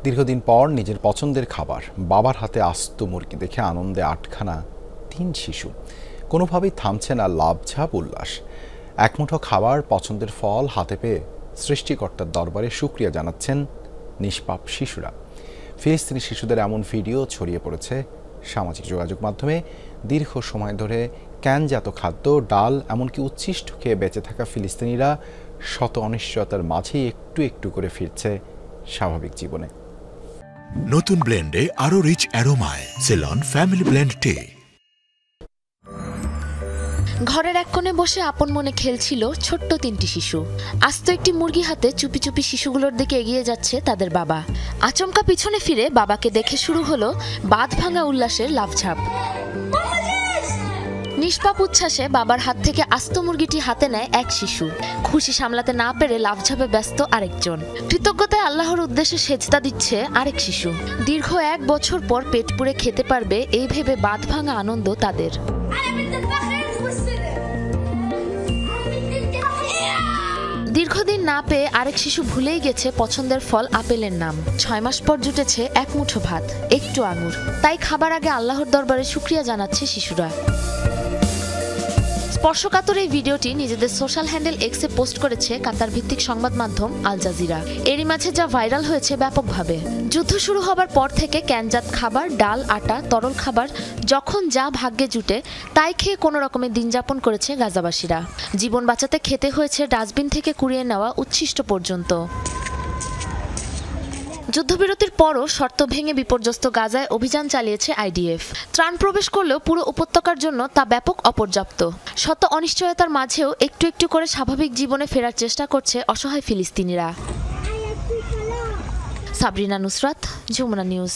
দীর্ঘদিন পর নিজের পছন্দের খাবার বাবার হাতে আস্ত মুরগি দেখে আনন্দে আটখানা 3 শিশু। কোনোভাবেই থামছে না লাভঝাপ উল্লাস। এক মুঠো খাবার, পছন্দের ফল হাতে পেয়ে সৃষ্টিকর্তার দরবারে শুকরিয়া জানাচ্ছেন নিষ্পাপ শিশুরা। ফিলিস্তিনি শিশুদের এমন ভিডিও ছড়িয়ে পড়েছে সামাজিক যোগাযোগ মাধ্যমে। দীর্ঘ সময় ধরে ক্যানজাত খাদ্য, ডাল, এমনকি উচ্ছিষ্ট খেয়ে বেঁচে থাকা ফিলিস্তিনিরা শত অনিশ্চয়তার মাঝেই একটু একটু করে ফিরছে স্বাভাবিক জীবনে। নতুন ব্লেন্ডে আরো রিচ অ্যারোমায় সেলন ফ্যামিলি ব্লেন্ড টে। ঘরের এক কোণে বসে আপন মনে খেলছিল ছোট্ট 3টি শিশু। আস্ত একটি মুরগি হাতে চুপি চুপি শিশুগুলোর দিকে এগিয়ে যাচ্ছে তাদের বাবা। আচমকা পিছনে ফিরে বাবাকে দেখে শুরু হলো বাঁধ ভাঙা উল্লাসের লাফঝাপ। নিষ্পাপ উচ্ছ্বাসে বাবার হাত থেকে আস্ত মুরগিটি হাতে নেয় এক শিশু। খুশি সামলাতে না পেরে লাফঝাপে ব্যস্ত আরেকজন। কৃতজ্ঞতায় আল্লাহর উদ্দেশ্যে সেজদা দিচ্ছে আরেক শিশু। দীর্ঘ 1 বছর পর পেট পুরে খেতে পারবে এই ভেবে বাঁধ ভাঙা আনন্দ তাদের। দীর্ঘদিন না পেয়ে আরেক শিশু ভুলেই গেছে পছন্দের ফল আপেলের নাম। 6 মাস পর জুটেছে এক মুঠো ভাত, একটু আঙুর। তাই খাবার আগে আল্লাহর দরবারে শুকরিয়া জানাচ্ছে শিশুরা। স্পর্শকাতর এই ভিডিওটি নিজেদের সোশ্যাল হ্যান্ডেল এক্সে পোস্ট করেছে কাতার ভিত্তিক সংবাদ মাধ্যম আল জাজিরা। এরই মাঝে যা ভাইরাল হয়েছে ব্যাপকভাবে। যুদ্ধ শুরু হবার পর থেকে ক্যানজাত খাবার, ডাল, আটা, তরল খাবার যখন যা ভাগ্যে জুটে তাই খেয়ে কোনো রকমে দিন যাপন করেছে গাজাবাসীরা। জীবন বাঁচাতে খেতে হয়েছে ডাস্টবিন থেকে কুড়িয়ে নেওয়া উচ্ছিষ্ট পর্যন্ত। যুদ্ধবিরতির পরও শর্ত ভেঙে বিপর্যস্ত গাজায় অভিযান চালিয়েছে আইডিএফ। ত্রাণ প্রবেশ করলেও পুরো উপত্যকার জন্য তা ব্যাপক অপর্যাপ্ত। শত অনিশ্চয়তার মাঝেও একটু একটু করে স্বাভাবিক জীবনে ফেরার চেষ্টা করছে অসহায় ফিলিস্তিনিরা। সাবরিনা নুসরাত, যমুনা নিউজ।